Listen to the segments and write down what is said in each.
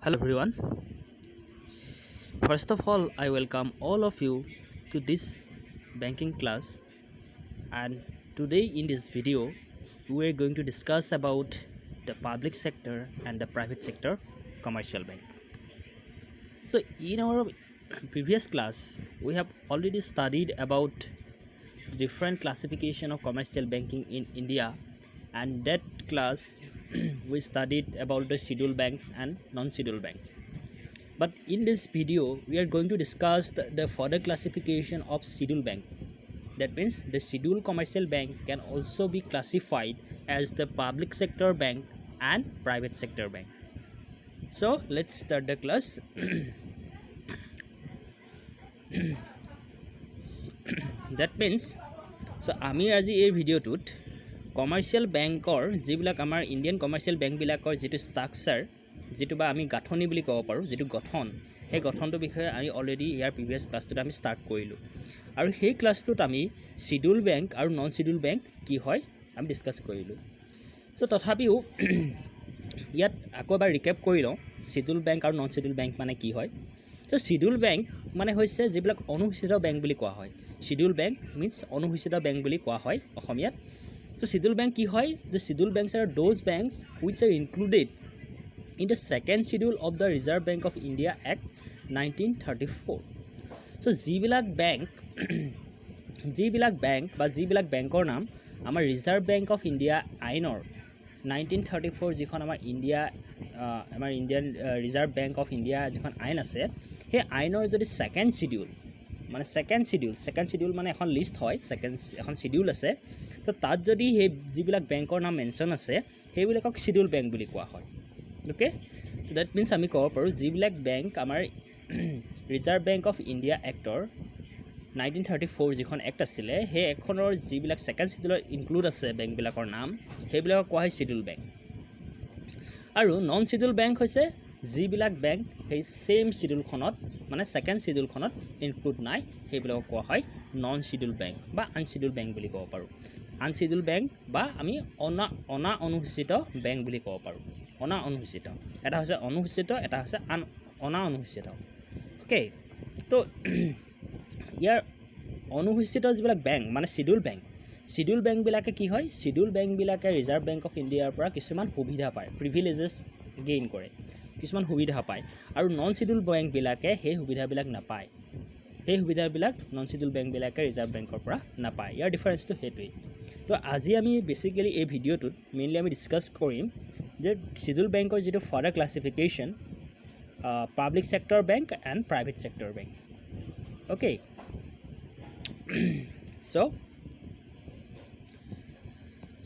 Hello everyone. First of all, I welcome all of you to this banking class, and today in this video we are going to discuss about the public sector and the private sector commercial bank. So in our previous class we have already studied about the different classification of commercial banking in India, and that class we studied about the scheduled banks and non-scheduled banks. But in this video, we are going to discuss the further classification of scheduled bank. That means the scheduled commercial bank can also be classified as the public sector bank and private sector bank. So let's start the class. That means, so আমি আজি এই ভিডিওটোত commercial বেংকৰ যিবিলাক আমাৰ Indian commercial বেংকবিলাকৰ যিটো structure, যেটো বা আমি গাঠনি বুলি ক'ব পাৰোঁ, যেটো গঠন, সেই গঠনটোৰ বিষয়ে আমি অলৰেডি ইয়াৰ প্ৰিভিয়াছ ক্লাছটোত আমি ষ্টাৰ্ট কৰিলোঁ, আৰু সেই ক্লাছটোত আমি শিডিউল বেংক আৰু নন শিডিউল বেংক কি হয় আমি ডিছকাছ কৰিলোঁ। চ' তথাপিও ইয়াত আকৌ এবাৰ ৰিকেপ কৰি লওঁ শিডিউল বেংক আৰু নন শিডিউল বেংক মানে কি হয়। চ' শিডিউল বেংক মানে হৈছে যিবিলাক অনুসূচিত বেংক বুলি কোৱা হয়। শিডিউল বেংক মিনছ অনুসূচিত বেংক বুলি কোৱা হয় অসমীয়াত। চ' শিডিউল বেংক কি হয়? The scheduled banks are those banks which are included in the second schedule of the Reserve Bank of India Act 1934. So যিবিলাক বেংক বা যিবিলাক বেংকৰ নাম আমাৰ ৰিজাৰ্ভ বেংক অফ ইণ্ডিয়া আইনৰ 1934 যিখন আমাৰ Indian reserve Bank of India যিখন আইন আছে, সেই আইনৰ যদি ছেকেণ্ড শিডিউল মানে এখন লিষ্ট হয়, এখন শিডিউল আছে, তো তাত যদি সেই যিবিলাক বেংকৰ নাম মেনশ্যন আছে সেইবিলাকক শিডিউল বেংক বুলি কোৱা হয়। অ'কে, তো ডেট মিনছ আমি ক'ব পাৰোঁ যিবিলাক বেংক আমাৰ reserve Bank of India actor 1934 যিখন এক্ট আছিলে, সেই এক্টখনৰ যিবিলাক ছেকেণ্ড শিডিউলত ইনক্লুড আছে বেংকবিলাকৰ নাম, সেইবিলাকক কোৱা হয় শিডিউল বেংক। আৰু নন শিডিউল বেংক হৈছে যিবিলাক বেংক সেই ছেইম শিডিউলখনত মানে ছেকেণ্ড শিডিউলখনত ইনক্লুড নাই, সেইবিলাকক কোৱা হয় নন শিডিউল বেংক বা আনশিডিউল বেংক বুলি ক'ব পাৰোঁ। আনশিডিউল বেংক বা আমি অনুসূচিত বেংক বুলি ক'ব পাৰোঁ। অনুসূচিত, এটা হৈছে অনুসূচিত, এটা হৈছে অনুসূচিত। অ'কে, তো ইয়াৰ অনুসূচিত যিবিলাক বেংক মানে শিডিউল বেংকবিলাকে কি হয়? শিডিউল বেংকবিলাকে ৰিজাৰ্ভ বেংক অফ ইণ্ডিয়াৰ পৰা কিছুমান সুবিধা পায়, প্ৰিভিলেজেছ গেইন কৰে, কিছুমান সুবিধা পায়, আৰু নন শিডিউল বেংকবিলাকে সেই সুবিধাবিলাক নাপায়। সেই সুবিধাবিলাক নন শিডিউল বেংকবিলাকে ৰিজাৰ্ভ বেংকৰ পৰা নাপায়। ইয়াৰ ডিফাৰেঞ্চটো সেইটোৱেই। তো আজি আমি বেচিকেলি এই ভিডিঅ'টোত মেইনলি আমি ডিছকাছ কৰিম যে শিডিউল বেংকৰ যিটো further classification, public sector bank and private sector bank. Okay,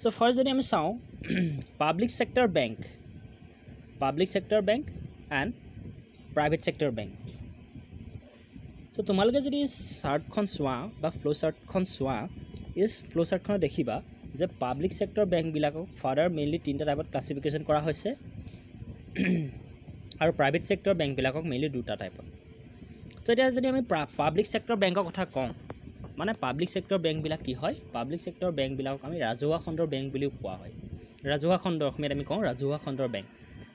so' first যদি আমি চাওঁ public sector bank and private sector bank. So' তোমালোকে যদি চাৰ্টখন চোৱা বা ফ্ল' চাৰ্টখন চোৱা, এই ফ্ল' চাৰ্টখনত দেখিবা যে পাব্লিক ছেক্টৰ বেংকবিলাকক ফাৰ্ডাৰ মেইনলি তিনিটা টাইপত ক্লাছিফিকেশ্যন কৰা হৈছে, আৰু প্ৰাইভেট ছেক্টৰ বেংকবিলাকক মেইনলি দুটা টাইপত। চ' এতিয়া যদি আমি পাব্লিক ছেক্টৰ বেংকৰ কথা কওঁ, মানে পাব্লিক ছেক্টৰ বেংকবিলাক কি হয়? পাব্লিক ছেক্টৰ বেংকবিলাকক আমি ৰাজহুৱা খণ্ডৰ বেংক বুলিও কোৱা হয়। ৰাজহুৱা খণ্ড, অসমীয়াত আমি কওঁ ৰাজহুৱা খণ্ডৰ বেংক।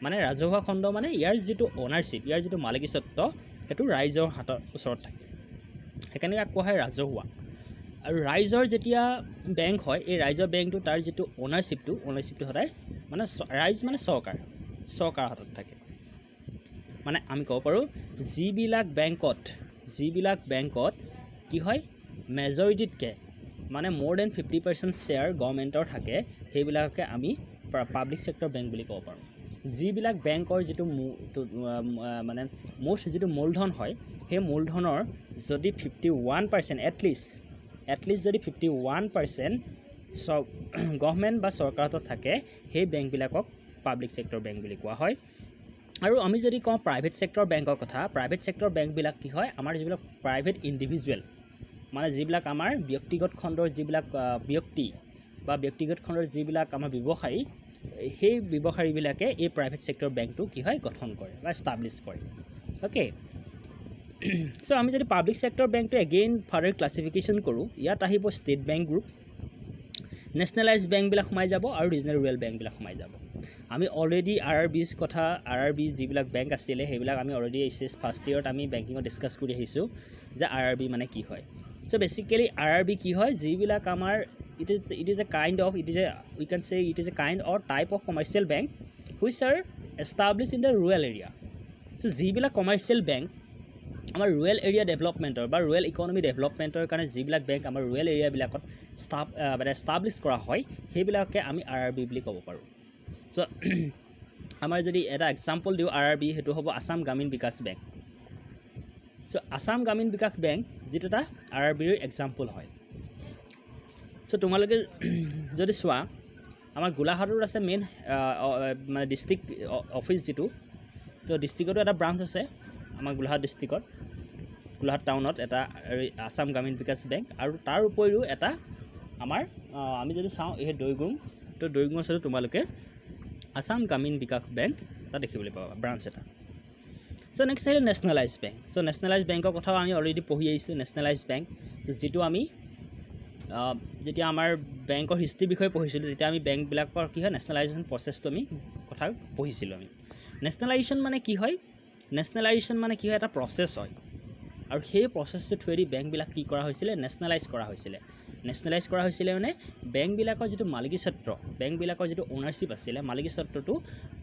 মানে ৰাজহুৱা খণ্ড মানে ইয়াৰ যিটো অ'নাৰশ্বিপ, ইয়াৰ যিটো মালিকীস্বত্ব, সেইটো ৰাইজৰ হাতৰ ওচৰত থাকে, সেইকাৰণে ইয়াক কোৱা হয় ৰাজহুৱা। আৰু ৰাইজৰ যেতিয়া বেংক হয়, এই ৰাইজৰ বেংকটো তাৰ যিটো অ'নাৰশ্বিপটো সদায় মানে ৰাইজ মানে চৰকাৰৰ হাতত থাকে। মানে আমি ক'ব পাৰোঁ যিবিলাক বেংকত কি হয় মেজৰিটিতকৈ মানে মোৰ দেন 50% শ্বেয়াৰ গভৰ্ণমেণ্টৰ থাকে, সেইবিলাককে আমি পাব্লিক ছেক্টৰ বেংক বুলি ক'ব পাৰোঁ। যিবিলাক বেংকৰ যিটো মানে মুঠ যিটো মূলধন হয়, সেই মূলধনৰ যদি 51% এটলিষ্ট যদি 51% গভৰ্ণমেণ্ট বা চৰকাৰৰ হাতত থাকে, সেই বেংকবিলাকক পাব্লিক ছেক্টৰ বেংক বুলি কোৱা হয়। আৰু আমি যদি কওঁ প্ৰাইভেট ছেক্টৰ বেংকৰ কথা, প্ৰাইভেট ছেক্টৰ বেংকবিলাক কি হয়? আমাৰ যিবিলাক প্ৰাইভেট ইণ্ডিভিজুৱেল, মানে যিবিলাক আমাৰ ব্যক্তিগত খণ্ডৰ যিবিলাক ব্যক্তি বা ব্যক্তিগত খণ্ডৰ যিবিলাক আমাৰ ব্যৱসায়ী, সেই ব্যৱসায়ীবিলাকে এই প্ৰাইভেট ছেক্টৰ বেংকটো কি হয় গঠন কৰে বা এষ্টাব্লিছ কৰে। অ'কে, চ' আমি যদি পাব্লিক ছেক্টৰ বেংকটো এগেইন ফাৰ্ডাৰ ক্লাছিফিকেশ্যন কৰোঁ, ইয়াত আহিব ষ্টেট বেংক গ্ৰুপ, নেশ্যনেলাইজ বেংকবিলাক সোমাই যাব, আৰু ৰিজনেল ৰুৰেল বেংকবিলাক সোমাই যাব। আমি অলৰেডি RRB's কথা RRB যিবিলাক বেংক আছিলে সেইবিলাক আমি অলৰেডি HS ফাৰ্ষ্ট ইয়েৰত আমি বেংকিঙত ডিছকাছ কৰি আহিছোঁ যে RRB মানে কি হয় চ' বেচিকেলি RRB কি হয় যিবিলাক আমাৰ it is a kind of we can say it is a kind or type of commercial bank which are established in the rural area চ' যিবিলাক কমাৰ্চিয়েল বেংক আমাৰ ৰুৰেল এৰিয়া ডেভেলপমেণ্টৰ বা ৰুৰেল ইকনমি ডেভেলপমেণ্টৰ কাৰণে যিবিলাক bank আমাৰ rural এৰিয়াবিলাকত establish কৰা হয় সেইবিলাকে আমি RRB বুলি ক'ব পাৰোঁ চ' আমাৰ যদি এটা এক্সাম্পল দিওঁ RRB সেইটো হ'ব আসাম গ্ৰামীণ বিকাশ বেংক চ' আসাম গ্ৰামীণ বিকাশ বেংক যিটো এটা RRBৰ এক্সাম্পল হয় চ' তোমালোকে যদি চোৱা আমাৰ গোলাঘাটত আছে মেইন মানে ডিষ্ট্ৰিক্ট অফিচ যিটো ত' ডিষ্ট্ৰিক্টতো এটা ব্ৰাঞ্চ আছে আমাৰ গোলাঘাট ডিষ্ট্ৰিক্টত গোলাঘাট টাউনত এটা আসাম গ্ৰামীণ বিকাশ বেংক আৰু তাৰ উপৰিও এটা আমাৰ আমি যদি চাওঁ এই দৈগুং তো দৈগুং আছে তোমালোকে আসাম গ্ৰামীণ বিকাশ বেংক এটা দেখিবলৈ পাবা ব্ৰাঞ্চ এটা চ' নেক্সট আহিলে নেশ্যনেলাইজ বেংক চ' নেশ্যনেলাইজ বেংকৰ কথাও আমি অলৰেডি পঢ়ি আহিছোঁ নেশ্যনেলাইজ বেংক যিটো আমি যেতিয়া আমাৰ বেংকৰ হিষ্ট্ৰীৰ বিষয়ে পঢ়িছিলোঁ তেতিয়া আমি বেংকবিলাকৰ কি হয় নেশ্যনেলাইজেশ্যন প্ৰচেছটো আমি কথা পঢ়িছিলোঁ আমি নেশ্যনেলাইজেশ্যন মানে কি হয় নেশ্যনেলাইজেশ্যন মানে কি হয় এটা প্ৰচেছ হয় আৰু সেই প্ৰচেছটো থ্ৰুৱেদি বেংকবিলাক কি কৰা হৈছিলে নেশ্যনেলাইজ কৰা হৈছিলে নেশ্যনেলাইজ কৰা হৈছিলে মানে বেংকবিলাকৰ যিটো মালিকীস্বত্ব বেংকবিলাকৰ যিটো অ'নাৰশ্বিপ আছিলে মালিকীস্বত্বটো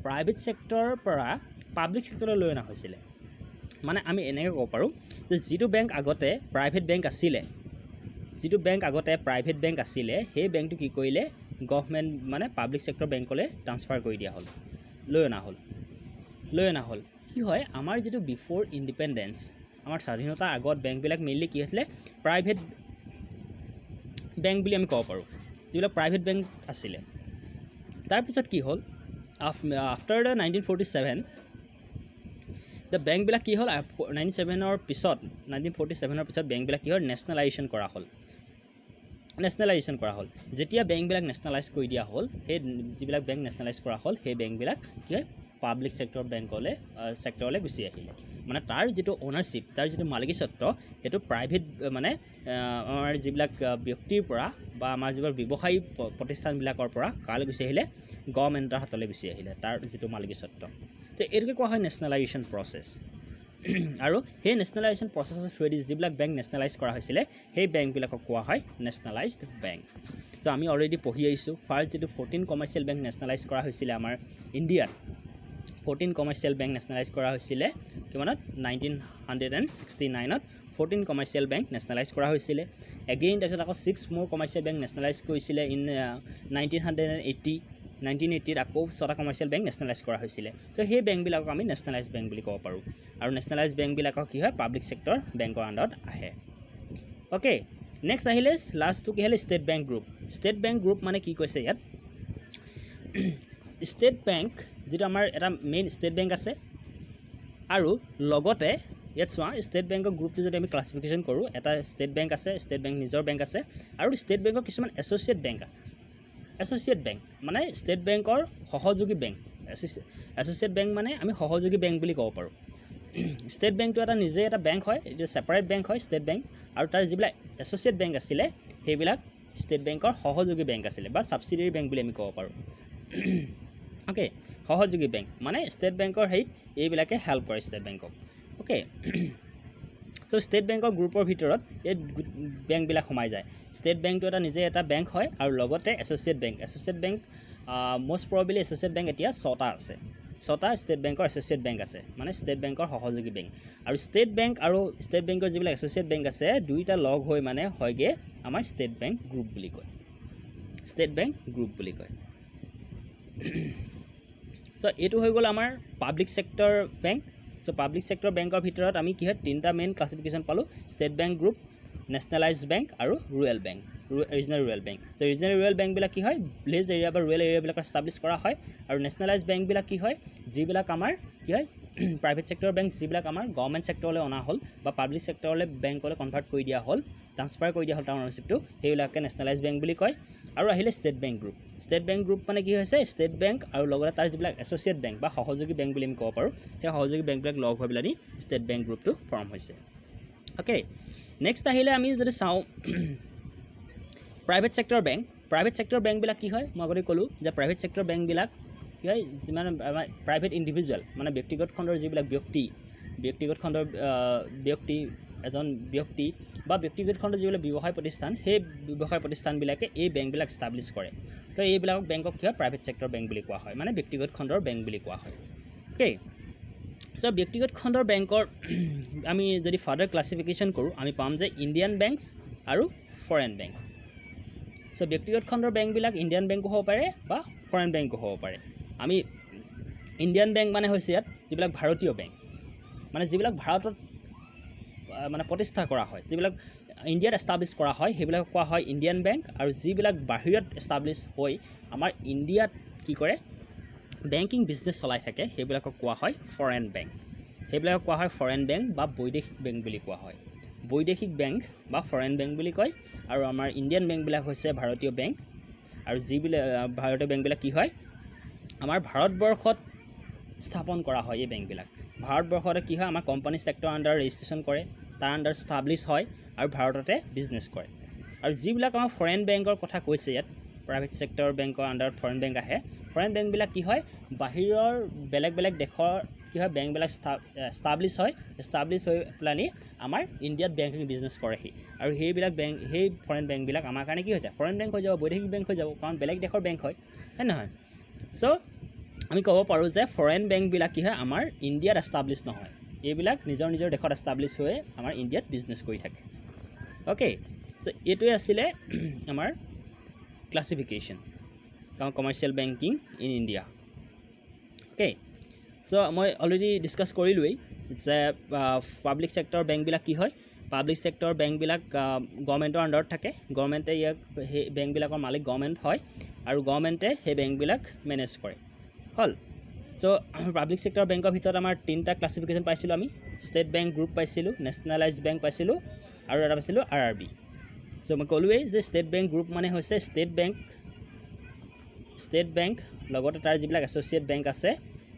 প্ৰাইভেট ছেক্টৰৰ পৰা পাব্লিক ছেক্টৰলৈ লৈ অনা হৈছিলে মানে আমি এনেকৈ ক'ব পাৰোঁ যে যিটো বেংক আগতে প্ৰাইভেট বেংক আছিলে সেই বেংকটো কি কৰিলে গভৰ্ণমেণ্ট মানে পাব্লিক ছেক্টৰ বেংকলৈ ট্ৰান্সফাৰ কৰি দিয়া হ'ল লৈ অনা হ'ল কি হয় আমাৰ যিটো বিফ'ৰ ইণ্ডিপেণ্ডেঞ্চ আমাৰ স্বাধীনতাৰ আগত বেংকবিলাক মেইনলি কি হৈছিলে প্ৰাইভেট বেংক বুলি আমি ক'ব পাৰোঁ যিবিলাক প্ৰাইভেট বেংক আছিলে তাৰপিছত কি হ'ল আফটাৰ দ্য 1947 দ্য বেংকবিলাক কি হ'ল 1947ৰ পিছত বেংকবিলাক কি হ'ল নেশ্যনেলাইজেশ্যন কৰা হ'ল যেতিয়া বেংকবিলাক নেশ্যনেলাইজ কৰি দিয়া হ'ল সেই যিবিলাক বেংক নেশ্যনেলাইজ কৰা হ'ল সেই বেংকবিলাক কি হয় পাব্লিক ছেক্টৰলৈ গুচি আহিলে মানে তাৰ যিটো অ'নাৰশ্বিপ তাৰ যিটো মালিকীস্বত্ব সেইটো প্ৰাইভেট মানে আমাৰ যিবিলাক ব্যক্তিৰ পৰা বা আমাৰ যিবিলাক ব্যৱসায়ী প্ৰতিষ্ঠানবিলাকৰ পৰা কালৈ গুচি আহিলে গভৰ্ণমেণ্টৰ হাতলৈ গুচি আহিলে তাৰ যিটো মালিকীস্বত্ব তো এইটোকে কোৱা হয় নেশ্যনেলাইজেশ্যন প্ৰচেছ আৰু সেই নেশ্যনেলাইজেশ্যন প্ৰচেছৰ থ্ৰুৱেদি যিবিলাক বেংক নেশ্যনেলাইজ কৰা হৈছিলে সেই বেংকবিলাকক কোৱা হয় নেশ্যনেলাইজড বেংক চ' আমি অলৰেডি পঢ়ি আহিছোঁ ফাৰ্ষ্ট যিটো 14 কমাৰ্চিয়েল বেংক নেশ্যনেলাইজ কৰা হৈছিলে আমাৰ ইণ্ডিয়াত 14 কমাৰ্চিয়েল বেংক নেশ্যনেলাইজ কৰা হৈছিলে কিমানত 1969ত 14 কমাৰ্চিয়েল বেংক নেশ্যনেলাইজ কৰা হৈছিলে এগেইন তাৰপিছত আকৌ 6 মোৰ কমাৰ্চিয়েল বেংক নেশ্যনেলাইজ কৰিছিলে ইন 1980ত আকৌ 6টা কমাৰ্চিয়েল বেংক নেশ্যনেলাইজ কৰা হৈছিলে তো সেই বেংকবিলাকক আমি নেশ্যনেলাইজ বেংক বুলি ক'ব পাৰোঁ আৰু নেশ্যনেলাইজ বেংকবিলাকক কি হয় পাব্লিক ছেক্টৰ বেংকৰ আণ্ডাৰত আহে অ'কে নেক্সট আহিলে লাষ্টটো কি হ'লে ষ্টেট বেংক গ্ৰুপ মানে কি কৈছে ইয়াত ষ্টেট বেংক যিটো আমাৰ এটা মেইন ষ্টেট বেংক আছে আৰু লগতে ইয়াত চোৱা ষ্টেট বেংকৰ গ্ৰুপটো যদি আমি ক্লাছিফিকেশ্যন কৰোঁ এটা ষ্টেট বেংক আছে ষ্টেট বেংক নিজৰ বেংক আছে আৰু ষ্টেট বেংকৰ কিছুমান এছ'চিয়েট বেংক মানে ষ্টেট বেংকৰ সহযোগী বেংক এছ'চিয়েট বেংক মানে আমি সহযোগী বেংক বুলি ক'ব পাৰোঁ ষ্টেট বেংকটো এটা নিজে এটা বেংক হয় এইটো ছেপাৰেট বেংক হয় ষ্টেট বেংক আৰু তাৰ যিবিলাক এছ'চিয়েট বেংক আছিলে সেইবিলাক ষ্টেট বেংকৰ সহযোগী বেংক আছিলে বা ছাবচিডিয়াৰী বেংক বুলি আমি ক'ব পাৰোঁ অ'কে সহযোগী বেংক মানে ষ্টেট বেংকৰ হেৰিত এইবিলাকে হেল্প কৰে ষ্টেট বেংকক অ'কে চ' ষ্টেট বেংকৰ গ্ৰুপৰ ভিতৰত এই বেংকবিলাক সোমাই যায় ষ্টেট বেংকটো এটা নিজে এটা বেংক হয় আৰু লগতে associate bank most probably associate bank এতিয়া 6টা আছে 6টা ষ্টেট বেংকৰ এছ'চিয়েট বেংক আছে মানে ষ্টেট বেংকৰ সহযোগী বেংক আৰু ষ্টেট বেংক আৰু ষ্টেট বেংকৰ যিবিলাক এছ'চিয়েট বেংক আছে দুইটা লগ হৈ মানে হয়গৈ আমাৰ ষ্টেট বেংক গ্ৰুপ বুলি কয় চ' এইটো হৈ গ'ল আমাৰ পাব্লিক ছেক্টৰ বেংক চ' পাব্লিক ছেক্টৰ বেংকৰ ভিতৰত আমি কি হয় 3টা মেইন ক্লাছিফিকেশ্যন পালোঁ ষ্টেট বেংক গ্ৰুপ নেশ্যনেলাইজ বেংক আৰু ৰিজনেল ৰুৰেল বেংক চ' ৰিজনেল ৰুৰেল বেংকবিলাক কি হয় ভিলেজ এৰিয়া বা ৰুৰেল এৰিয়াবিলাকত এষ্টাব্লিছ কৰা হয় আৰু নেশ্যনেলাইজ বেংকবিলাক কি হয় যিবিলাক আমাৰ কি হয় প্ৰাইভেট ছেক্টৰ বেংক যিবিলাক আমাৰ গভৰ্ণমেণ্ট ছেক্টৰলৈ অনা হ'ল বা পাব্লিক ছেক্টৰলৈ বেংকলৈ কনভাৰ্ট কৰি দিয়া হ'ল ট্ৰান্সফাৰ কৰি দিয়া হ'ল তাৰ অ'নাৰশ্বিপটো সেইবিলাকে নেশ্যনেলাইজ বেংক বুলি কয় আৰু আহিলে ষ্টেট বেংক গ্ৰুপ মানে কি হৈছে ষ্টেট বেংক আৰু লগতে তাৰ যিবিলাক এছ'চিয়েট বেংক বা সহযোগী বেংক বুলি আমি ক'ব পাৰোঁ সেই সহযোগী বেংকবিলাক লগ হৈ পেলাই ষ্টেট বেংক গ্ৰুপটো ফৰ্ম হৈছে অ'কে নেক্সট আহিলে আমি যদি চাওঁ প্ৰাইভেট ছেক্টৰ বেংকবিলাক কি হয় মই আগতে ক'লোঁ যে প্ৰাইভেট ছেক্টৰ বেংকবিলাক কি হয় যিমান প্ৰাইভেট ইণ্ডিভিজুৱেল মানে ব্যক্তিগত খণ্ডৰ যিবিলাক ব্যক্তিগত খণ্ডৰ ব্যক্তি এজন ব্যক্তি বা ব্যক্তিগত খণ্ডৰ যিবিলাক ব্যৱসায় প্ৰতিষ্ঠান সেই ব্যৱসায় প্ৰতিষ্ঠানবিলাকে এই বেংকবিলাক এষ্টাব্লিছ কৰে তো এইবিলাকক বেংকক কি হয় প্ৰাইভেট ছেক্টৰ বেংক বুলি কোৱা হয় মানে ব্যক্তিগত খণ্ডৰ বেংক বুলি কোৱা হয় অ'কে চ' ব্যক্তিগত খণ্ডৰ বেংকৰ আমি যদি ফাৰ্ডাৰ ক্লাছিফিকেশ্যন কৰোঁ আমি পাম যে ইণ্ডিয়ান বেংকছ আৰু ফৰেন বেংক চ' ব্যক্তিগত খণ্ডৰ বেংকবিলাক ইণ্ডিয়ান বেংকো হ'ব পাৰে বা ফৰেন বেংকো হ'ব পাৰে আমি ইণ্ডিয়ান বেংক মানে হৈছে ইয়াত যিবিলাক ভাৰতীয় বেংক মানে যিবিলাক ভাৰতত মানে প্ৰতিষ্ঠা কৰা হয় যিবিলাক ইণ্ডিয়াত এষ্টাব্লিছ কৰা হয় সেইবিলাক কোৱা হয় ইণ্ডিয়ান বেংক আৰু যিবিলাক বাহিৰত এষ্টাব্লিছ হৈ আমাৰ ইণ্ডিয়াত কি কৰে বেংকিং বিজনেছ চলাই থাকে সেইবিলাকক কোৱা হয় ফৰেন বেংক সেইবিলাকক কোৱা হয় ফৰেন বেংক বা বৈদেশিক বেংক বুলি কোৱা হয় বৈদেশিক বেংক বা ফৰেন বেংক বুলি কয় আৰু আমাৰ ইণ্ডিয়ান বেংকবিলাক হৈছে ভাৰতীয় বেংক আৰু যিবিলাক ভাৰতীয় বেংকবিলাক কি হয় আমাৰ ভাৰতবৰ্ষত স্থাপন কৰা হয় এই বেংকবিলাক ভাৰতবৰ্ষতে কি হয় আমাৰ কোম্পানী ছেক্টৰ আণ্ডাৰ ৰেজিষ্ট্ৰেশ্যন কৰে তাৰ আণ্ডাৰ ষ্টাব্লিছ হয় আৰু ভাৰততে বিজনেছ কৰে আৰু যিবিলাক আমাৰ ফৰেন বেংকৰ কথা কৈছে ইয়াত প্ৰাইভেট ছেক্টৰ বেংকৰ আণ্ডাৰত ফৰেন বেংক আহে ফৰেন বেংকবিলাক কি হয় বাহিৰৰ বেলেগ বেলেগ দেশৰ কি হয় বেংকবিলাক ষ্টাব্লিছ হৈ পেলানি আমাৰ ইণ্ডিয়াত বেংকিং বিজনেছ কৰেহি আৰু সেইবিলাক বেংক সেই ফৰেন বেংকবিলাক আমাৰ কাৰণে কি হৈ যায় ফৰেন বেংক হৈ যাব বৈদেশিক বেংক হৈ যাব কাৰণ বেলেগ দেশৰ বেংক হয় নহয় চ' আমি ক'ব পাৰোঁ যে ফৰেন বেংকবিলাক কি হয় আমাৰ ইণ্ডিয়াত এষ্টাব্লিছ নহয় এইবিলাক নিজৰ দেশত এষ্টাব্লিছ হৈ আমাৰ ইণ্ডিয়াত বিজনেছ কৰি থাকে অ'কে চ' এইটোৱে আছিলে আমাৰ classification commercial banking in India okay so' মই অলৰেডি ডিছকাছ কৰিলোৱেই যে পাব্লিক ছেক্টৰ বেংকবিলাক কি হয় পাব্লিক ছেক্টৰ বেংকবিলাক গভৰ্ণমেণ্টৰ আণ্ডাৰত থাকে গভৰ্ণমেণ্টে ইয়াক সেই বেংকবিলাকৰ মালিক গভৰ্ণমেণ্ট হয় আৰু গভৰ্ণমেণ্টে সেই বেংকবিলাক মেনেজ কৰে হ'ল চ' পাব্লিক ছেক্টৰ বেংকৰ ভিতৰত আমাৰ 3টা ক্লাছিফিকেশ্যন পাইছিলোঁ আমি ষ্টেট বেংক গ্ৰুপ পাইছিলোঁ নেশ্যনেলাইজ বেংক পাইছিলোঁ আৰু এটা পাইছিলোঁ RRB চ' মই ক'লোৱেই যে ষ্টেট বেংক গ্ৰুপ মানে হৈছে ষ্টেট বেংক লগতে তাৰ যিবিলাক এছ'চিয়েট বেংক আছে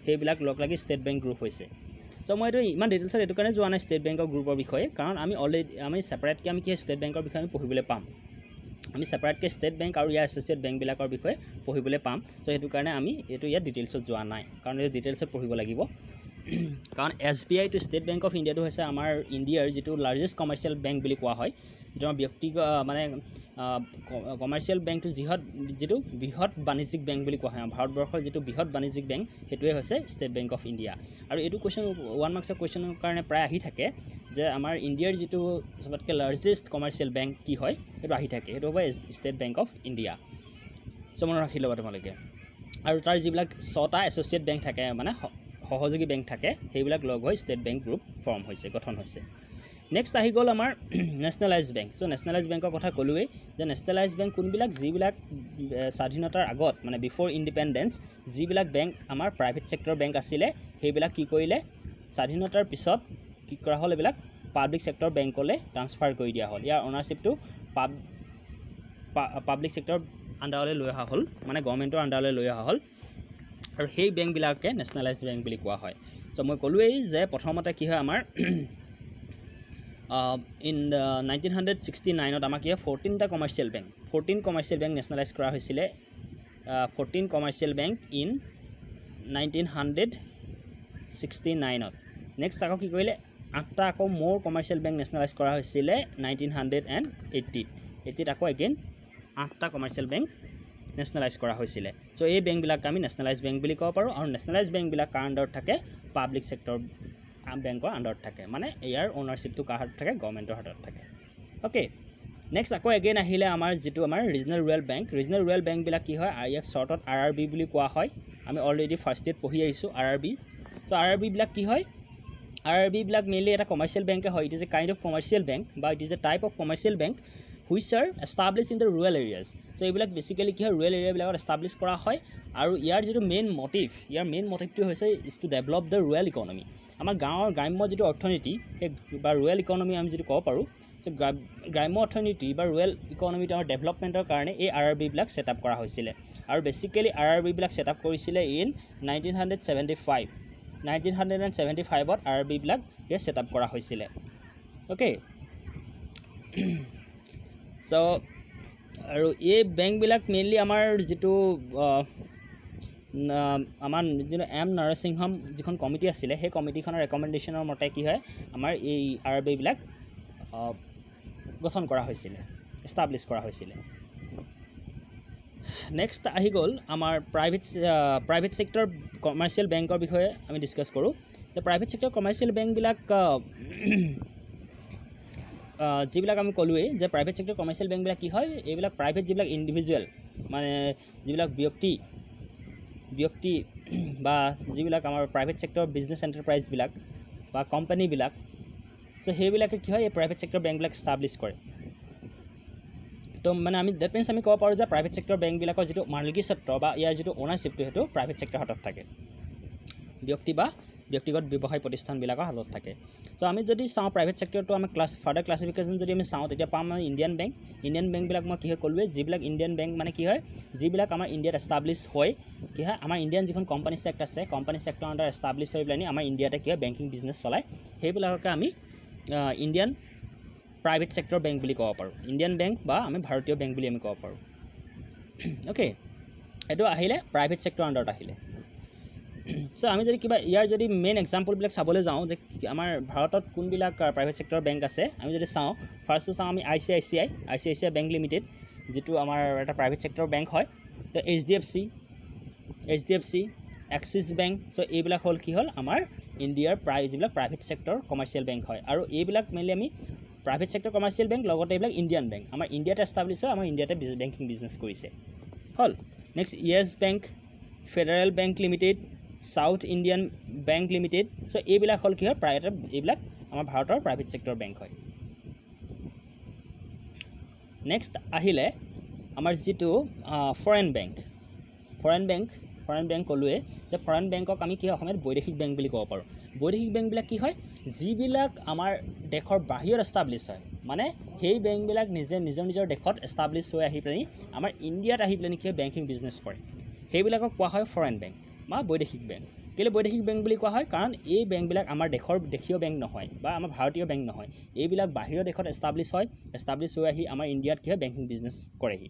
সেইবিলাক লগ লাগি ষ্টেট বেংক গ্ৰুপ হৈছে চ' মই এইটো ইমান ডিটেইলছত এইটো কাৰণে যোৱা নাই ষ্টেট বেংকৰ গ্ৰুপৰ বিষয়ে কাৰণ আমি ছেপাৰেটকৈ আমি কি ষ্টেট বেংকৰ বিষয়ে আমি পঢ়িবলৈ পাম আমি ছেপাৰেটকৈ ষ্টেট বেংক আৰু ইয়াৰ এছ'চিয়েট বেংকবিলাকৰ বিষয়ে পঢ়িবলৈ পাম চ' সেইটো কাৰণে আমি এইটো ইয়াত ডিটেইলছত যোৱা নাই কাৰণ এইটো ডিটেইলছত পঢ়িব লাগিব কাৰণ SBI টো ষ্টেট বেংক অফ ইণ্ডিয়াটো হৈছে আমাৰ ইণ্ডিয়াৰ যিটো লাৰ্জেষ্ট কমাৰ্চিয়েল বেংক বুলি কোৱা হয় যিটো আমাৰ ব্যক্তিগত মানে কমাৰ্চিয়েল বেংকটো যিটো বৃহৎ বাণিজ্যিক বেংক বুলি কোৱা হয় ভাৰতবৰ্ষৰ যিটো বৃহৎ বাণিজ্যিক বেংক সেইটোৱে হৈছে ষ্টেট বেংক অফ ইণ্ডিয়া আৰু এইটো কুৱেশ্যন 1 মাৰ্কছৰ কুৱেশ্যনৰ কাৰণে প্ৰায় আহি থাকে যে আমাৰ ইণ্ডিয়াৰ যিটো চবতকৈ লাৰ্জেষ্ট কমাৰ্চিয়েল বেংক কি হয় সেইটো আহি থাকে সেইটো হ'ব ষ্টেট বেংক অফ ইণ্ডিয়া চ' মনত ৰাখি ল'বা তোমালোকে আৰু তাৰ যিবিলাক 6টা এছ'চিয়েট বেংক থাকে মানে সহযোগী বেংক থাকে সেইবিলাক লগ হৈ ষ্টেট বেংক গ্ৰুপ গঠন হৈছে নেক্সট আহি গ'ল আমাৰ নেশ্যনেলাইজ বেংক চ' নেশ্যনেলাইজ বেংকৰ কথা ক'লোৱেই যে নেশ্যনেলাইজ বেংক কোনবিলাক যিবিলাক স্বাধীনতাৰ আগত মানে বিফ'ৰ ইণ্ডিপেণ্ডেঞ্চ যিবিলাক বেংক আমাৰ প্ৰাইভেট ছেক্টৰ বেংক আছিলে সেইবিলাক কি কৰিলে স্বাধীনতাৰ পিছত কি কৰা হ'ল এইবিলাক পাব্লিক ছেক্টৰ বেংকলৈ ট্ৰান্সফাৰ কৰি দিয়া হ'ল ইয়াৰ অনাৰশ্বিপটো পাব্লিক ছেক্টৰ আণ্ডাৰলৈ লৈ অহা হ'ল মানে গভৰ্ণমেণ্টৰ আণ্ডাৰলৈ লৈ অহা হ'ল আৰু সেই বেংকবিলাকে নেশ্যনেলাইজ বেংক বুলি কোৱা হয় চ' মই ক'লোৱেই যে প্ৰথমতে কি হয় আমাৰ ইন 1969ত আমাক কি হয় 14টা কমাৰ্চিয়েল বেংক নেশ্যনেলাইজ কৰা হৈছিলে 14 কমাৰ্চিয়েল বেংক ইন 1969ত নেক্সট আকৌ কি কৰিলে 8টা আকৌ মোৰ কমাৰ্চিয়েল বেংক নেশ্যনেলাইজ কৰা হৈছিলে 1980ত আকৌ এগেইন 8টা কমাৰ্চিয়েল বেংক নেশ্যনেলাইজ কৰা হৈছিলে চ' এই বেংকবিলাক আমি নেশ্যনেলাইজ বেংক বুলি ক'ব পাৰোঁ আৰু নেশ্যনেলাইজ বেংকবিলাক কাৰ আণ্ডাৰত থাকে পাব্লিক ছেক্টৰ বেংকৰ আণ্ডাৰত থাকে মানে ইয়াৰ অ'নাৰশ্বিপটো কাৰ হাতত থাকে গভৰ্ণমেণ্টৰ হাতত থাকে অ'কে নেক্সট আকৌ এগেইন আহিলে আমাৰ যিটো আমাৰ ৰিজনেল ৰুৰেল বেংকবিলাক কি হয় ইয়াক শ্বৰ্টত RRB বুলি কোৱা হয় আমি অলৰেডি ফাৰ্ষ্ট ইয়েৰত পঢ়ি আহিছোঁ RRB চ' RRBবিলাক কি হয় RRBবিলাক মেইনলি এটা কমাৰ্চিয়েল বেংকে হয় it is a kind of commercial bank বা it is a type of commercial bank which are established in the rural areas so এইবিলাক বেসিক্যালি কি হয় rural area বিলাকত এষ্টাব্লিছ কৰা হয় আৰু ইয়াৰ যিটো মেইন মটিভটো হৈছে is to develop the rural economy আমাৰ গাঁৱৰ গ্ৰাম্য যিটো অৰ্থনীতি সেই বা ৰুৰেল ইকনমি আমি যিটো ক'ব পাৰোঁ গ্ৰাম্য অৰ্থনীতি বা ৰুৰেল ইকনমিটো আমাৰ ডেভেলপমেণ্টৰ কাৰণে এই RRBবিলাক ছেট আপ কৰা হৈছিলে আৰু বেসিক্যালি RRBবিলাক ছেট আপ কৰিছিলে ইন 1975ত RRBবিলাক ছেট আপ কৰা হৈছিলে অ'কে চ' আৰু এই বেংকবিলাক মেইনলি আমাৰ যিটো আমাৰ যিটো এম নৰসিংহম যিখন কমিটি আছিলে সেই কমিটিখনৰ ৰেকমেণ্ডেশ্যনৰ মতে কি হয় আমাৰ এই RBI বিলাক গঠন কৰা হৈছিলে, এষ্টাব্লিছ কৰা হৈছিলে। নেক্সট আহি গ'ল আমাৰ প্ৰাইভেট ছেক্টৰ কমাৰ্চিয়েল বেংকৰ বিষয়ে আমি ডিছকাছ কৰোঁ। যে প্ৰাইভেট ছেক্টৰ কমাৰ্চিয়েল বেংকবিলাক যিবিলাক আমি ক'লোৱেই যে প্ৰাইভেট ছেক্টৰ কমাৰ্চিয়েল বেংকবিলাক কি হয়, এইবিলাক প্ৰাইভেট যিবিলাক ইণ্ডিভিজুৱেল মানে যিবিলাক ব্যক্তি বা যিবিলাক আমাৰ প্ৰাইভেট ছেক্টৰ বিজনেছ এণ্টাৰপ্ৰাইজবিলাক বা কোম্পানীবিলাক, চ' সেইবিলাকে কি হয় এই প্ৰাইভেট ছেক্টৰ বেংকবিলাক এষ্টাব্লিছ কৰে। তো মানে আমি ডেট মিনছ আমি ক'ব পাৰোঁ যে প্ৰাইভেট ছেক্টৰ বেংকবিলাকৰ যিটো মালিকীস্বত্ব বা ইয়াৰ যিটো অ'নাৰশ্বিপটো সেইটো প্ৰাইভেট ছেক্টৰ হাতত থাকে, ব্যক্তি বা ব্যক্তিগত ব্যৱসায় প্ৰতিষ্ঠানবিলাকৰ হাতত থাকে। চ' আমি যদি চাওঁ প্ৰাইভেট ছেক্টৰটো আমি ফাৰ্ডাৰ ক্লাছিফিকেশ্যন যদি আমি চাওঁ তেতিয়া পাম আমি ইণ্ডিয়ান বেংকবিলাক মই কি হয় ক'লোৱে, যিবিলাক ইণ্ডিয়ান বেংক মানে কি হয় যিবিলাক আমাৰ ইণ্ডিয়াত এষ্টাব্লিছ হয়, কি হয় আমাৰ ইণ্ডিয়ান যিখন কোম্পানী ছেক্ট আছে কোম্পানী ছেক্টৰ আণ্ডাৰ এষ্টাব্লিছ হৈ পেলাই আমাৰ ইণ্ডিয়াতে কি হয় বেংকিং বিজনেছ চলায়, সেইবিলাককে আমি ইণ্ডিয়ান প্ৰাইভেট ছেক্টৰ বেংক বুলি ক'ব পাৰোঁ, ইণ্ডিয়ান বেংক বা আমি ভাৰতীয় বেংক বুলি আমি ক'ব পাৰোঁ। অ'কে, এইটো আহিলে প্ৰাইভেট ছেক্টৰ আণ্ডাৰত আহিলে। চ' আমি যদি কিবা ইয়াৰ যদি মেইন এক্সাম্পলবিলাক চাবলৈ যাওঁ যে আমাৰ ভাৰতত কোনবিলাক প্ৰাইভেট ছেক্টৰ বেংক আছে, আমি যদি চাওঁ ফাৰ্ষ্টটো চাওঁ আমি ICICI বেংক লিমিটেড, যিটো আমাৰ এটা প্ৰাইভেট ছেক্টৰ বেংক হয়। তো HDFC, এক্সিছ বেংক, চ' এইবিলাক হ'ল কি হ'ল আমাৰ ইণ্ডিয়াৰ যিবিলাক প্ৰাইভেট ছেক্টৰ কমাৰ্চিয়েল বেংক হয়। আৰু এইবিলাক মেইনলি আমি প্ৰাইভেট ছেক্টৰ কমাৰ্চিয়েল বেংক লগতে এইবিলাক ইণ্ডিয়ান বেংক, আমাৰ ইণ্ডিয়াতে এষ্টাব্লিছ হয়, আমাৰ ইণ্ডিয়াতে বেংকিং বিজনেছ কৰিছে হ'ল। Next Yes Bank, Federal Bank Limited, South Indian Bank Limited, so' এইবিলাক হ'ল কি হয় এইবিলাক আমাৰ ভাৰতৰ প্ৰাইভেট ছেক্টৰ বেংক হয়। নেক্সট আহিলে আমাৰ যিটো ফৰেন বেংক ক'লোৱে যে ফৰেন বেংকক আমি কি হয় অসমীয়াত বৈদেশিক বেংক বুলি ক'ব পাৰোঁ। বৈদেশিক বেংকবিলাক কি হয় যিবিলাক আমাৰ দেশৰ বাহিৰত এষ্টাব্লিছ হয়, মানে সেই বেংকবিলাক নিজৰ দেশত এষ্টাব্লিছ হৈ আহি পেলাই আমাৰ ইণ্ডিয়াত আহি পেলাই কি হয় বেংকিং বিজনেছ কৰে, সেইবিলাকক কোৱা হয় ফৰেন বেংক বা বৈদেশিক বেংক। কেলৈ বৈদেশিক বেংক বুলি কোৱা হয়, কাৰণ এই বেংকবিলাক আমাৰ দেশীয় বেংক নহয় বা আমাৰ ভাৰতীয় বেংক নহয়, এইবিলাক বাহিৰৰ দেশত এষ্টাব্লিছ হৈ আহি আমাৰ ইণ্ডিয়াত কি হয় বেংকিং বিজনেছ কৰেহি।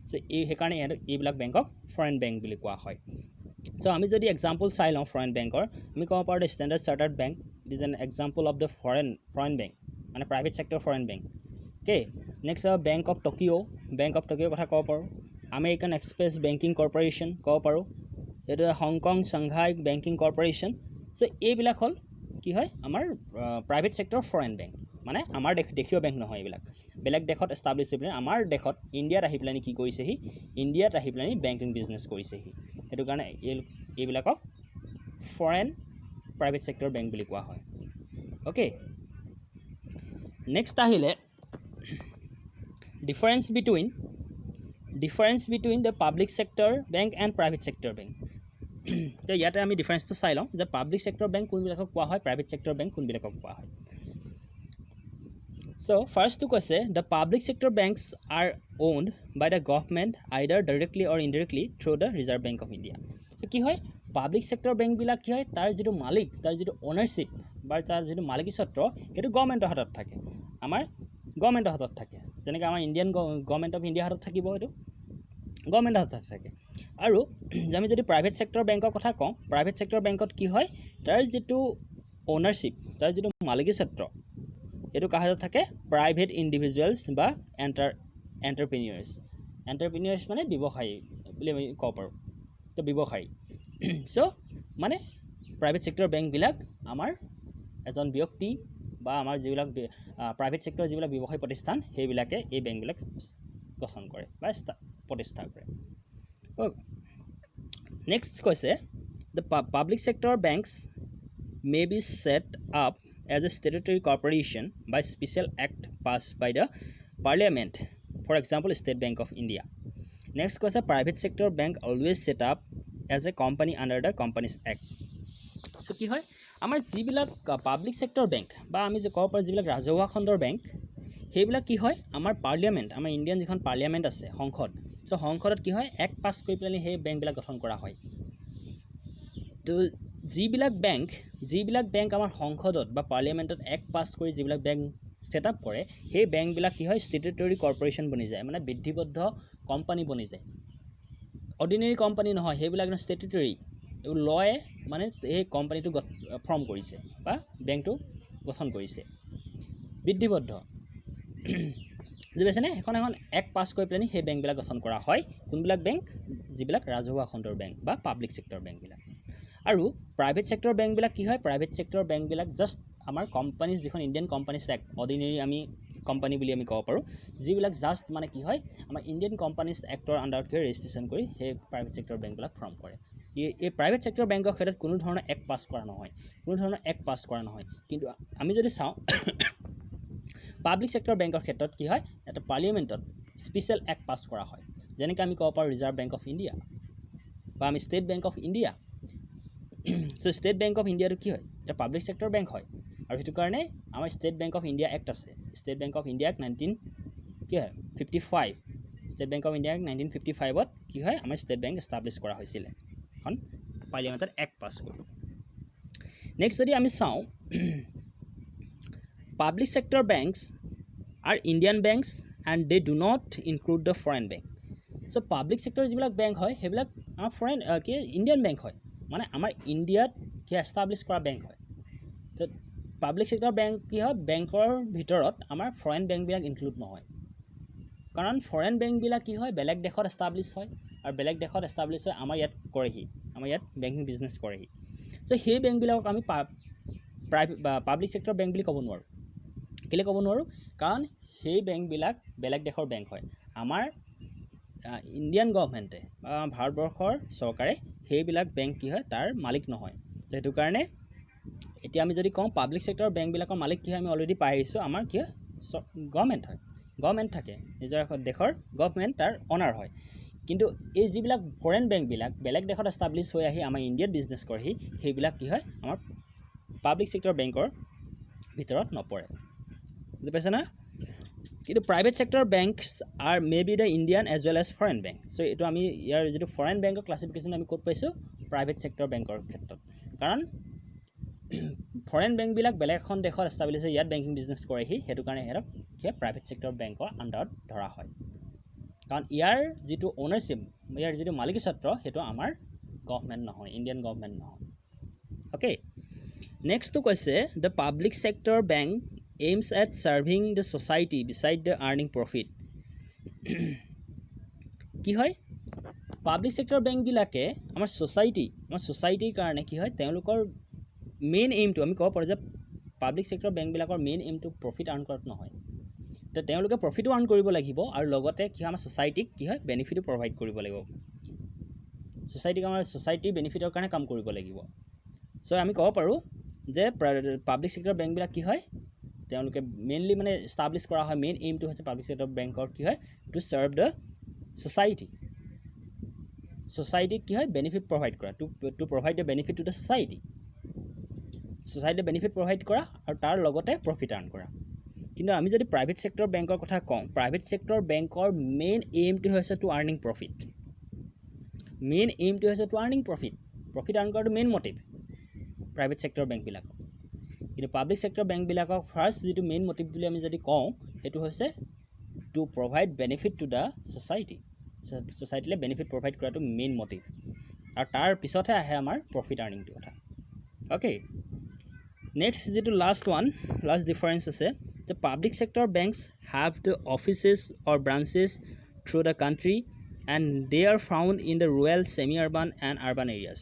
চ' সেইকাৰণে এইবিলাক বেংকক ফৰেন বেংক বুলি কোৱা হয়। চ' আমি যদি এক্সাম্পল চাই লওঁ ফৰেন বেংকৰ, আমি ক'ব পাৰোঁ the Standard Chartered bank is an example of the foreign bank, মানে private sector foreign bank. Okay, next bank of টকিঅ'ৰ কথা ক'ব পাৰোঁ। আমেৰিকান এক্সপ্ৰেছ বেংকিং কৰ্প'ৰেশ্যন ক'ব পাৰোঁ, এইটো হংকং চাংঘাই বেংকিং কৰ্প'ৰেশ্যন। চ' এইবিলাক হ'ল কি হয় আমাৰ প্ৰাইভেট ছেক্টৰ ফৰেন বেংক, মানে আমাৰ দেশীয় বেংক নহয়, এইবিলাক বেলেগ দেশত এষ্টাব্লিছ হৈ পেলাই আমাৰ দেশত ইণ্ডিয়াত আহি পেলাই কি কৰিছেহি, ইণ্ডিয়াত আহি পেলাই বেংকিং বিজনেছ কৰিছেহি, সেইটো কাৰণে এইবিলাকক ফৰেন প্ৰাইভেট ছেক্টৰ বেংক বুলি কোৱা হয়। অ'কে, নেক্সট আহিলে difference between the public sector bank and private sector bank. তো ইয়াতে আমি ডিফাৰেঞ্চটো চাই লওঁ যে পাব্লিক ছেক্টৰ বেংক কোনবিলাকক কোৱা হয়, প্ৰাইভেট ছেক্টৰ বেংক কোনবিলাকক কোৱা হয়। চ' ফাৰ্ষ্টটো কৈছে the public sector banks are owned by the government either directly or indirectly through the Reserve Bank of India. So' কি হয় পাব্লিক ছেক্টৰ বেংকবিলাক কি হয় তাৰ যিটো মালিক, তাৰ যিটো অ'নাৰশ্বিপ বা তাৰ যিটো মালিকীস্বত্ব সেইটো গভৰ্ণমেণ্টৰ হাতত থাকে, আমাৰ গভৰ্ণমেণ্টৰ হাতত থাকে। যেনেকৈ আমাৰ ইণ্ডিয়ান গভৰ্ণমেণ্ট অফ ইণ্ডিয়াৰ হাতত থাকিব, সেইটো গভৰ্ণমেণ্টৰ হাতত থাকে। আৰু আমি যদি প্ৰাইভেট ছেক্টৰ বেংকৰ কথা কওঁ, প্ৰাইভেট ছেক্টৰ বেংকত কি হয় তাৰ যিটো অ'নাৰশ্বিপ, তাৰ যিটো মালিকীস্বত্ব এইটো কাৰ হাতত থাকে, প্ৰাইভেট ইণ্ডিভিজুৱেলছ বা এণ্টাৰপ্ৰিনিয়াৰ্ছ মানে ব্যৱসায়ী বুলি আমি ক'ব পাৰোঁ, তো ব্যৱসায়ী। চ' মানে প্ৰাইভেট ছেক্টৰ বেংকবিলাক আমাৰ এজন ব্যক্তি বা আমাৰ যিবিলাক প্ৰাইভেট ছেক্টৰ যিবিলাক ব্যৱসায়ী প্ৰতিষ্ঠান সেইবিলাকে এই বেংকবিলাক গঠন কৰে বা প্ৰতিষ্ঠা কৰে। নেক্সট কৈছে the public sector banks may be set up as a statutory corporation by special act passed by the parliament, for example State Bank of India. Next কৈছে private sector bank always set up as a company under the Companies Act. So কি হয় আমাৰ যিবিলাক public sector bank বা আমি যে ক'ব পাৰোঁ যিবিলাক ৰাজহুৱা খণ্ডৰ বেংক, সেইবিলাক কি হয় আমাৰ পাৰ্লিয়ামেণ্ট, আমাৰ ইণ্ডিয়ান যিখন পাৰ্লিয়ামেণ্ট আছে সংসদ, চ' সংসদত কি হয় এক্ট পাছ কৰি পেলাই সেই বেংকবিলাক গঠন কৰা হয়। তো যিবিলাক বেংক আমাৰ সংসদত বা পাৰ্লিয়ামেণ্টত এক্ট পাছ কৰি যিবিলাক বেংক ছেট আপ কৰে, সেই বেংকবিলাক কি হয় ষ্টেটুটৰী কৰ্প'ৰেশ্যন বনি যায়, মানে বিধিবদ্ধ কোম্পানী বনি যায়। অৰ্ডিনেৰী কোম্পানী নহয়, সেইবিলাক ষ্টেটুটৰী, এইবোৰ লয়ে মানে এই কোম্পানীটো ফৰ্ম কৰিছে বা বেংকটো গঠন কৰিছে। বিধিবদ্ধ বুজি পাইছেনে? এখন এক পাছ কৰি পেলাই সেই বেংকবিলাক গঠন কৰা হয়। কোনবিলাক বেংক? যিবিলাক ৰাজহুৱা খণ্ডৰ বেংক বা পাব্লিক ছেক্টৰ বেংকবিলাক। আৰু প্ৰাইভেট ছেক্টৰ বেংকবিলাক কি হয়? প্ৰাইভেট ছেক্টৰ বেংকবিলাক জাষ্ট আমাৰ কোম্পানীজ, যিখন ইণ্ডিয়ান কোম্পানীজ এক্ট, অৰ্ডিনেৰী আমি কোম্পানী বুলি আমি ক'ব পাৰোঁ, যিবিলাক জাষ্ট মানে কি হয় আমাৰ ইণ্ডিয়ান কোম্পানীজ এক্টৰ আণ্ডাৰত ৰেজিষ্ট্ৰেশ্যন কৰি সেই প্ৰাইভেট ছেক্টৰ বেংকবিলাক ফৰ্ম কৰে। এই প্ৰাইভেট ছেক্টৰ বেংকৰ ক্ষেত্ৰত কোনো ধৰণৰ এক পাছ কৰা নহয়, কিন্তু আমি যদি চাওঁ পাব্লিক ছেক্টৰ বেংকৰ ক্ষেত্ৰত কি হয়, এটা পাৰ্লিয়ামেণ্টত স্পেচিয়েল এক্ট পাছ কৰা হয়। যেনেকৈ আমি ক'ব পাৰোঁ ৰিজাৰ্ভ বেংক অফ ইণ্ডিয়া বা আমি State Bank of India. So' State Bank of ইণ্ডিয়াটো কি হয়? এটা পাব্লিক ছেক্টৰ বেংক হয়, আৰু সেইটো কাৰণে আমাৰ State Bank of India act আছে। State Bank of India act 1955, State Bank of India act 1955ত কি হয়, আমাৰ ষ্টেট বেংক এষ্টাব্লিছ কৰা হৈছিলে এখন পাৰ্লিয়ামেণ্টত এক্ট পাছ কৰি। নেক্সট যদি আমি চাওঁ, public sector banks R Indian banks and they do not include the foreign bank. So' public sector যিবিলাক বেংক হয় সেইবিলাক আমাৰ ইণ্ডিয়ান বেংক হয়, মানে আমাৰ ইণ্ডিয়াত কি এষ্টাব্লিছ কৰা বেংক হয়। তো পাব্লিক ছেক্টৰ বেংক কি হয়, বেংকৰ ভিতৰত আমাৰ ফৰেইন বেংকবিলাক ইনক্লুড নহয়, কাৰণ ফৰেইন বেংকবিলাক কি হয় বেলেগ দেশত এষ্টাব্লিছ হয়, আৰু বেলেগ দেশত এষ্টাব্লিছ হৈ আমাৰ ইয়াত কৰেহি, আমাৰ ইয়াত বেংকিং বিজনেছ কৰেহি। চ' সেই বেংকবিলাকক আমি প্ৰাইভেট বা পাব্লিক ছেক্টৰ বেংক বুলি ক'ব নোৱাৰোঁ। কেলৈ ক'ব নোৱাৰোঁ? কাৰণ সেই বেংকবিলাক বেলেগ দেশৰ বেংক হয়। আমাৰ ইণ্ডিয়ান গভৰ্ণমেণ্টে বা ভাৰতবৰ্ষৰ চৰকাৰে সেইবিলাক বেংক কি হয় তাৰ মালিক নহয়। ত' সেইটো কাৰণে এতিয়া আমি যদি কওঁ পাব্লিক ছেক্টৰ বেংকবিলাকৰ মালিক কি হয়, আমি অলৰেডি পাই আহিছোঁ, আমাৰ কি হয় গভৰ্ণমেণ্ট হয়। গভৰ্ণমেণ্ট থাকে, নিজৰ দেশৰ গভৰ্ণমেণ্ট তাৰ অনাৰ হয়। কিন্তু এই যিবিলাক ফৰেইন বেংকবিলাক বেলেগ দেশত এষ্টাব্লিছ হৈ আহি আমাৰ ইণ্ডিয়াত বিজনেছ কৰেহি, সেইবিলাক কি হয় আমাৰ পাব্লিক ছেক্টৰ বেংকৰ ভিতৰত নপৰে। বুজি পাইছে না? কিন্তু private sector banks are may be the Indian as well as foreign bank. So' এইটো আমি ইয়াৰ যিটো ফৰেইন বেংকৰ ক্লাছিফিকেশ্যন আমি ক'ত পাইছোঁ? প্ৰাইভেট ছেক্টৰ বেংকৰ ক্ষেত্ৰত। কাৰণ ফৰেইন বেংকবিলাক বেলেগ এখন দেশত এষ্টাব্লিছ হৈ ইয়াত বেংকিং বিজনেছ কৰেহি, সেইটো কাৰণে সিহঁতক কি হয় প্ৰাইভেট ছেক্টৰ বেংকৰ আণ্ডাৰত ধৰা হয়। কাৰণ ইয়াৰ যিটো অ'নাৰশ্বিপ, ইয়াৰ যিটো মালিকীস্বত্ব, সেইটো আমাৰ গভৰ্ণমেণ্ট নহয়, ইণ্ডিয়ান গভৰ্ণমেণ্ট নহয়। অ'কে, নেক্সটটো কৈছে the public sector bank AIIMS at serving the society beside the earning profit. কি হয়, পাব্লিক ছেক্টৰ বেংকবিলাকে আমাৰ ছ'চাইটিৰ কাৰণে কি হয়, তেওঁলোকৰ মেইন এইমটো আমি ক'ব পাৰোঁ যে পাব্লিক ছেক্টৰ বেংকবিলাকৰ মেইন এইমটো প্ৰফিট আৰ্ণ কৰাত নহয়। তো তেওঁলোকে প্ৰফিটো আৰ্ণ কৰিব লাগিব, আৰু লগতে কি হয় আমাৰ ছ'চাইটিক কি হয় বেনিফিটো প্ৰভাইড কৰিব লাগিব। ছ'চাইটিৰ বেনিফিটৰ কাৰণে কাম কৰিব লাগিব। চ' আমি ক'ব পাৰোঁ যে পাব্লিক ছেক্টৰ বেংকবিলাক কি হয়, তেওঁলোকে মেইনলি মানে এষ্টাব্লিছ কৰা হয়, মেইন এইমটো হৈছে পাব্লিক ছেক্টৰ বেংকৰ কি হয় টু ছাৰ্ভ দ্য ছ'চাইটিক কি হয় বেনিফিট প্ৰভাইড কৰা, to provide the benefit to the ছ'চাইটিৰ বেনিফিট প্ৰভাইড কৰা, আৰু তাৰ লগতে প্ৰফিট আৰ্ণ কৰা। কিন্তু আমি যদি প্ৰাইভেট ছেক্টৰ বেংকৰ কথা কওঁ, প্ৰাইভেট ছেক্টৰ বেংকৰ মেইন এইমটো হৈছে to earning profit. Profit earn কৰাটো মেইন মটিভ প্ৰাইভেট ছেক্টৰ বেংকবিলাকক। কিন্তু পাব্লিক ছেক্টৰ বেংকবিলাকক ফাৰ্ষ্ট যিটো মেইন মটিভ বুলি আমি যদি কওঁ, সেইটো হৈছে to provide benefit to the ছ'চাইটিলৈ বেনিফিট প্ৰভাইড কৰাটো মেইন মটিভ, আৰু তাৰ পিছতহে আহে আমাৰ প্ৰফিট আৰ্নিংটো কথা। অ'কে, নেক্সট যিটো লাষ্ট ডিফাৰেঞ্চ আছে, যে public sector banks have the offices or branches through the country and De R found in the rural, semi urban and urban areas.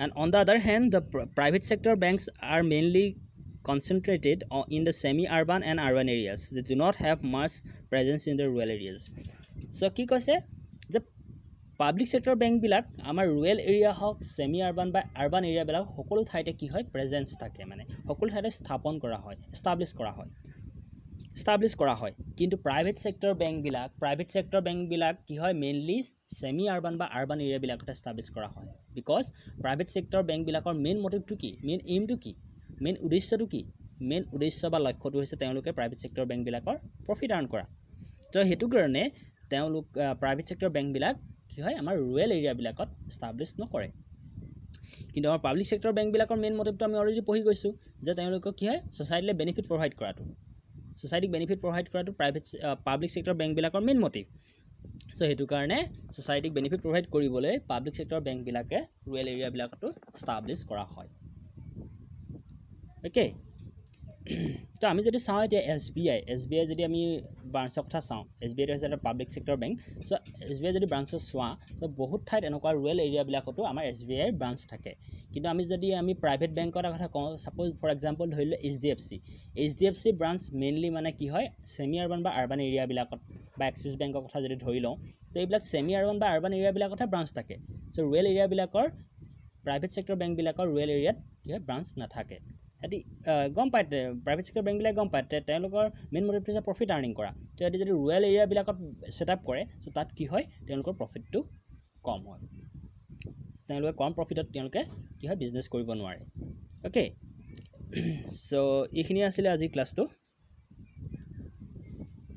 And on the other hand, the private sector banks are mainly concentrated in the semi-urban and urban areas. They do not have much presence in the rural areas. So কি কৈছে যে public sector বেংকবিলাক আমাৰ rural area হওক, semi urban বা urban এৰিয়াবিলাক সকলো ঠাইতে কি হয় প্ৰেজেঞ্চ থাকে, মানে সকলো ঠাইতে স্থাপন কৰা হয়, এষ্টাব্লিছ কৰা হয়। কিন্তু প্ৰাইভেট ছেক্টৰ বেংকবিলাক কি হয় মেইনলি ছেমি আৰ্বান বা আৰ্বান এৰিয়াবিলাকত এষ্টাব্লিছ কৰা হয়। বিকজ প্ৰাইভেট ছেক্টৰ বেংকবিলাকৰ মেইন মটিভটো কি, মেইন এইমটো কি, মেইন উদ্দেশ্যটো কি, মেইন উদ্দেশ্য বা লক্ষ্যটো হৈছে তেওঁলোকে প্ৰাইভেট ছেক্টৰ বেংকবিলাকৰ প্ৰফিট আৰ্ণ কৰা। তো সেইটো কাৰণে তেওঁলোক প্ৰাইভেট ছেক্টৰ বেংকবিলাক কি হয় আমাৰ ৰুৰেল এৰিয়াবিলাকত এষ্টাব্লিছ নকৰে। কিন্তু আমাৰ পাব্লিক ছেক্টৰ বেংকবিলাকৰ মেইন মটিভটো আমি অলৰেডি পঢ়ি গৈছোঁ, যে তেওঁলোকক কি হয় ছ'চাইটিলৈ বেনিফিট প্ৰভাইড কৰাটো, পাব্লিক ছেক্টৰ বেংকবিলাকৰ মেইন মটিভ। চ' সেইটো কাৰণে ছ'চাইটিক বেনিফিট প্ৰভাইড কৰিবলৈ পাব্লিক ছেক্টৰ বেংকবিলাকে ৰুৰেল এৰিয়াবিলাকতো ষ্টাব্লিছ কৰা হয় অ'কে তো আমি যদি চাওঁ এতিয়া এছ বি আই যদি আমি ব্ৰাঞ্চৰ কথা চাওঁ SBI হৈছে এটা পাব্লিক ছেক্টৰ বেংক চ' SBI যদি ব্ৰাঞ্চৰ চোৱা চ' বহুত ঠাইত এনেকুৱা ৰুৰেল এৰিয়াবিলাকতো আমাৰ SBI ব্ৰাঞ্চ থাকে কিন্তু আমি যদি প্ৰাইভেট বেংকৰ কথা কওঁ ছাপ'জ ফৰ এক্সাম্পল ধৰি লওঁ HDFC ব্ৰাঞ্চ মেইনলি মানে কি হয় ছেমি আৰ্বান বা আৰ্বান এৰিয়াবিলাকত বা এক্সিছ বেংকৰ কথা যদি ধৰি লওঁ তো এইবিলাক ছেমি আৰ্বান বা আৰ্বান এৰিয়াবিলাকতহে ব্ৰাঞ্চ থাকে চ' ৰুৰেল এৰিয়াবিলাকৰ প্ৰাইভেট ছেক্টৰ বেংকবিলাকৰ ৰুৰেল এৰিয়াত কি হয় ব্ৰাঞ্চ নাথাকে সিহঁতি গম পায় প্ৰাইভেট ছেক্টৰ বেংকবিলাকে গম পায় তেওঁলোকৰ মেইন মটিভটো হৈছে প্ৰফিট আৰ্নিং কৰা তো সিহঁতি যদি ৰুৰেল এৰিয়াবিলাকত ছেটআপ কৰে চ' তাত কি হয় তেওঁলোকৰ প্ৰফিটটো কম হয় তেওঁলোকে কম প্ৰফিটত তেওঁলোকে কি হয় বিজনেছ কৰিব নোৱাৰে অ'কে চ' এইখিনি আছিলে আজিৰ ক্লাছটো